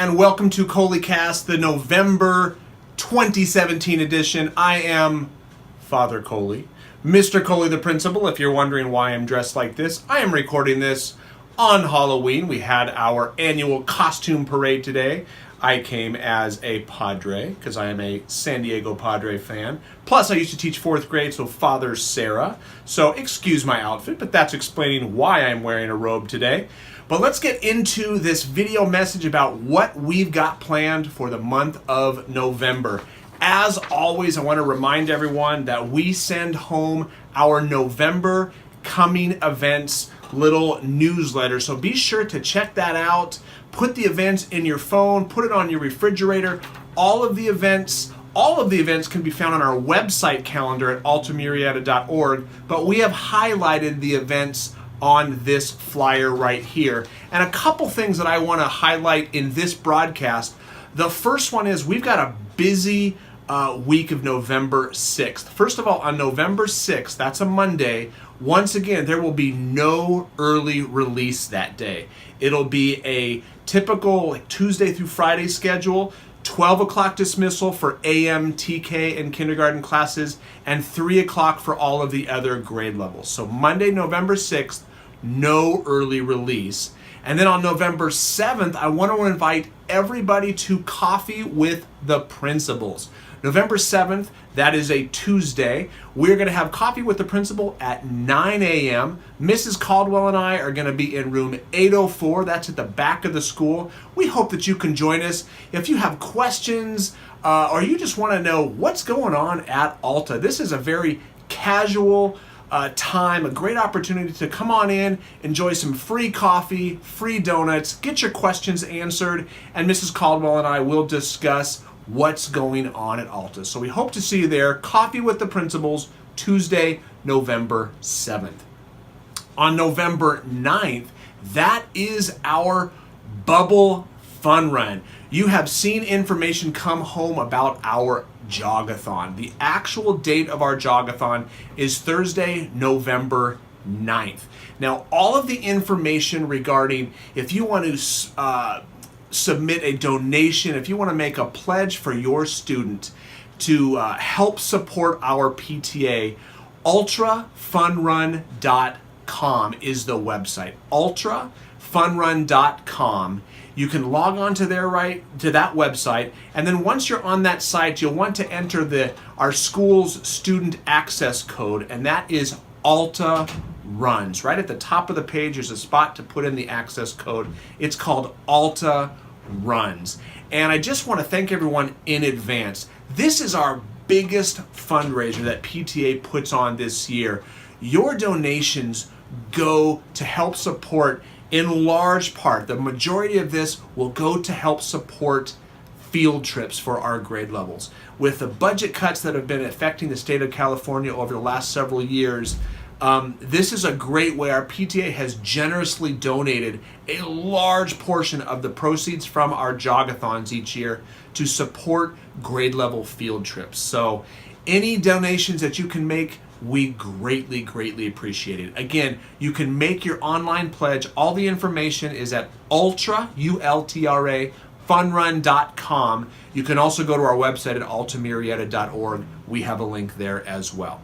and welcome to ColeyCast, the November 2017 edition. I am Father Coley, Mr. Coley the principal. If you're wondering why I'm dressed like this, I am recording this on Halloween. We had our annual costume parade today. I came as a Padre because I am a San Diego Padre fan. Plus, I used to teach 4th grade, so Father Sarah. So excuse my outfit, but that's explaining why I'm wearing a robe today. But let's get into this video message about what we've got planned for the month of November. As always, I want to remind everyone that we send home our November coming events little newsletter. So be sure to check that out. Put the events in your phone, put it on your refrigerator. All of the events can be found on our website calendar at altamurieta.org, but we have highlighted the events on this flyer right here. And a couple things that I want to highlight in this broadcast. The first one is we've got a busy week of November 6th. First of all, on November 6th, that's a Monday, once again, there will be no early release that day. It'll be a typical Tuesday through Friday schedule, 12 o'clock dismissal for AM, TK, and kindergarten classes, and 3 o'clock for all of the other grade levels. So Monday, November 6th, no early release. And then on November 7th, I want to invite everybody to Coffee with the Principals. November 7th, that is a Tuesday. We're going to have Coffee with the Principal at 9 a.m. Mrs. Caldwell and I are going to be in room 804. That's at the back of the school. We hope that you can join us. If you have questions or you just want to know what's going on at Alta, this is a very casual time, a great opportunity to come on in, enjoy some free coffee, free donuts, get your questions answered, and Mrs. Caldwell and I will discuss what's going on at Alta. So we hope to see you there. Coffee with the Principals, Tuesday, November 7th. On November 9th, that is our Bubble Fun Run. You have seen information come home about our Jogathon. The actual date of our Jogathon is Thursday, November 9th. Now, all of the information regarding if you want to submit a donation, if you want to make a pledge for your student to help support our PTA, ultrafunrun.com is the website. ultrafunrun.com. You can log on to that website, and then once you're on that site, you'll want to enter our school's student access code, and that is Alta Runs. Right at the top of the page, there's a spot to put in the access code. It's called Alta Runs. And I just want to thank everyone in advance. This is our biggest fundraiser that PTA puts on this year. Your donations go to help support, in large part, the majority of this will go to help support field trips for our grade levels. With the budget cuts that have been affecting the state of California over the last several years, this is a great way. Our PTA has generously donated a large portion of the proceeds from our Jogathons each year to support grade level field trips. So any donations that you can make, we greatly, greatly appreciate it. Again, you can make your online pledge. All the information is at ULTRA, funrun.com. You can also go to our website at altamurieta.org. We have a link there as well.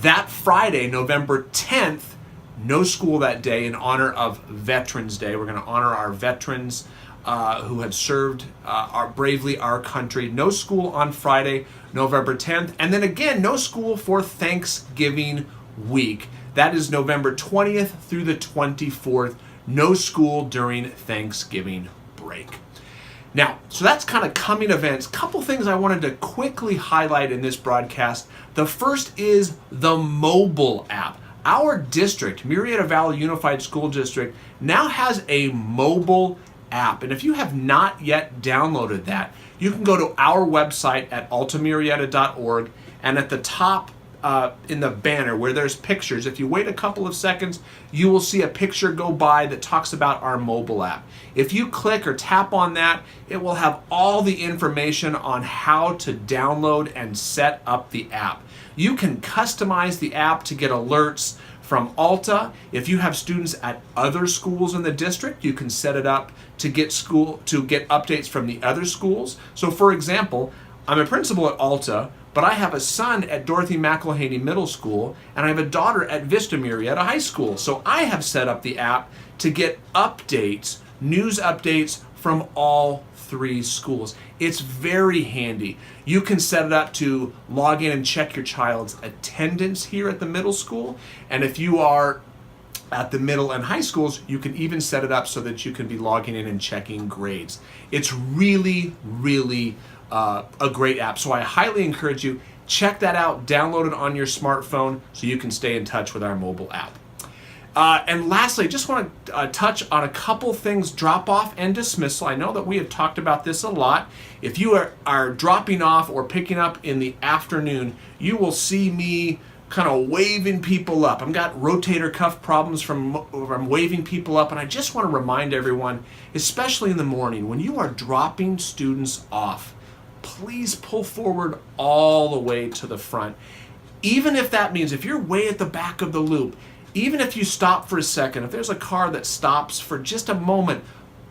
That Friday, November 10th, no school that day in honor of Veterans Day. We're going to honor our veterans who have served bravely our country. No school on Friday, November 10th. And then again, no school for Thanksgiving week. That is November 20th through the 24th. No school during Thanksgiving break. Now, so that's kind of coming events. Couple things I wanted to quickly highlight in this broadcast. The first is the mobile app. Our district, Murrieta Valley Unified School District, now has a mobile app. And if you have not yet downloaded that, you can go to our website at altamurieta.org, and at the top in the banner where there's pictures, if you wait a couple of seconds, you will see a picture go by that talks about our mobile app. If you click or tap on that, it will have all the information on how to download and set up the app. You can customize the app to get alerts from Alta. If you have students at other schools in the district, you can set it up to get updates from the other schools. So for example, I'm a principal at Alta, but I have a son at Dorothy McElhaney Middle School, and I have a daughter at Vista Murrieta High School. So I have set up the app to get updates, news updates from all 3 schools. It's very handy. You can set it up to log in and check your child's attendance here at the middle school. And if you are at the middle and high schools, you can even set it up so that you can be logging in and checking grades. It's really, really a great app. So I highly encourage you, check that out, download it on your smartphone so you can stay in touch with our mobile app. And lastly, I just want to touch on a couple things, drop off and dismissal. I know that we have talked about this a lot. If you are dropping off or picking up in the afternoon, you will see me kind of waving people up. I've got rotator cuff problems from waving people up, and I just want to remind everyone, especially in the morning, when you are dropping students off, please pull forward all the way to the front. Even if that means if you're way at the back of the loop, even if you stop for a second, if there's a car that stops for just a moment,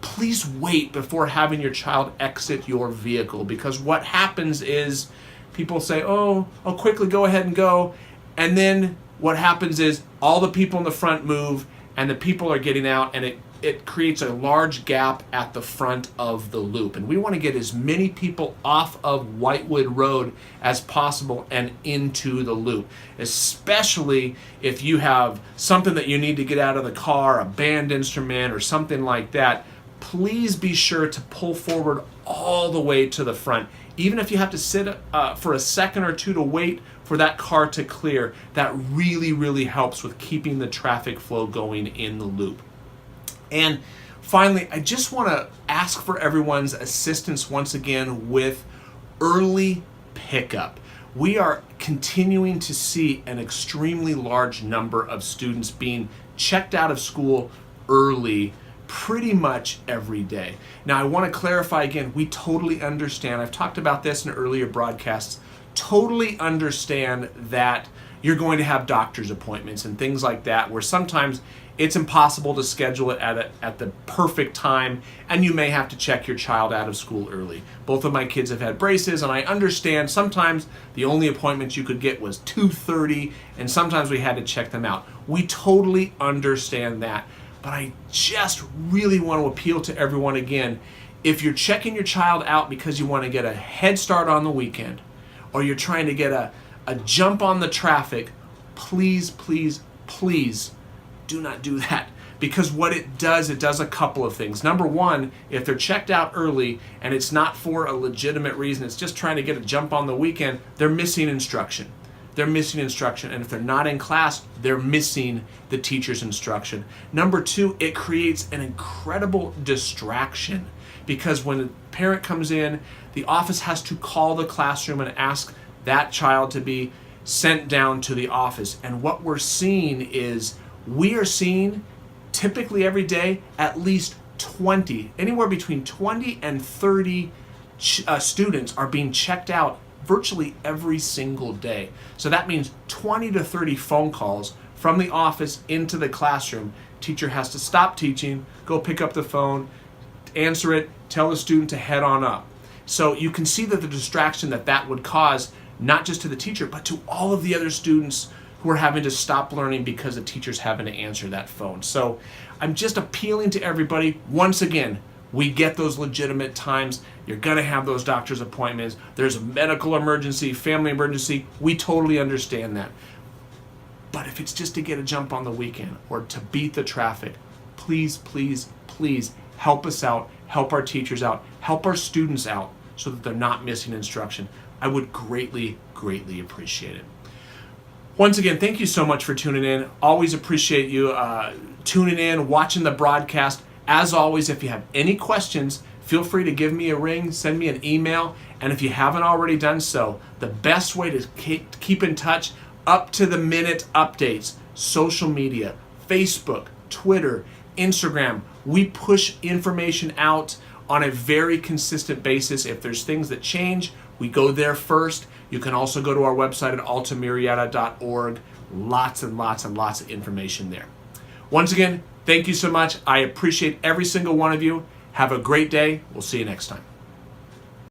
please wait before having your child exit your vehicle, because what happens is people say, oh, I'll quickly go ahead and go. And then what happens is all the people in the front move and the people are getting out, and it creates a large gap at the front of the loop. And we want to get as many people off of Whitewood Road as possible and into the loop, especially if you have something that you need to get out of the car, a band instrument or something like that. Please be sure to pull forward all the way to the front. Even if you have to sit for a second or two to wait for that car to clear, that really, really helps with keeping the traffic flow going in the loop. And finally, I just want to ask for everyone's assistance once again with early pickup. We are continuing to see an extremely large number of students being checked out of school early pretty much every day. Now, I want to clarify again, we totally understand. I've talked about this in earlier broadcasts. Totally understand that you're going to have doctor's appointments and things like that, where sometimes it's impossible to schedule it at the perfect time, and you may have to check your child out of school early. Both of my kids have had braces, and I understand sometimes the only appointment you could get was 2:30, and sometimes we had to check them out. We totally understand that, but I just really want to appeal to everyone again. If you're checking your child out because you want to get a head start on the weekend, or you're trying to get a jump on the traffic, please, please, please do not do that. Because what it does a couple of things. Number one, if they're checked out early and it's not for a legitimate reason, it's just trying to get a jump on the weekend, they're missing instruction. They're missing instruction. And if they're not in class, they're missing the teacher's instruction. Number two, it creates an incredible distraction, because when a parent comes in, the office has to call the classroom and ask that child to be sent down to the office. And what we're seeing is, we are seeing typically every day at least 20, anywhere between 20 and 30 students are being checked out virtually every single day. So that means 20 to 30 phone calls from the office into the classroom. Teacher has to stop teaching, go pick up the phone, answer it, tell the student to head on up. So you can see that the distraction that would cause, not just to the teacher, but to all of the other students who are having to stop learning because the teacher's having to answer that phone. So I'm just appealing to everybody. Once again, we get those legitimate times. You're gonna have those doctor's appointments. There's a medical emergency, family emergency. We totally understand that. But if it's just to get a jump on the weekend or to beat the traffic, please, please, please help us out, help our teachers out, help our students out so that they're not missing instruction. I would greatly, greatly appreciate it. Once again, thank you so much for tuning in. Always appreciate you tuning in, watching the broadcast. As always, if you have any questions, feel free to give me a ring, send me an email, and if you haven't already done so, the best way to keep in touch, up-to-the-minute updates, social media, Facebook, Twitter, Instagram. We push information out on a very consistent basis. If there's things that change, We go there first. You can also go to our website at altamiriata.org. Lots and lots and lots of information there. Once again, thank you so much. I appreciate every single one of you. Have a great day. We'll see you next time.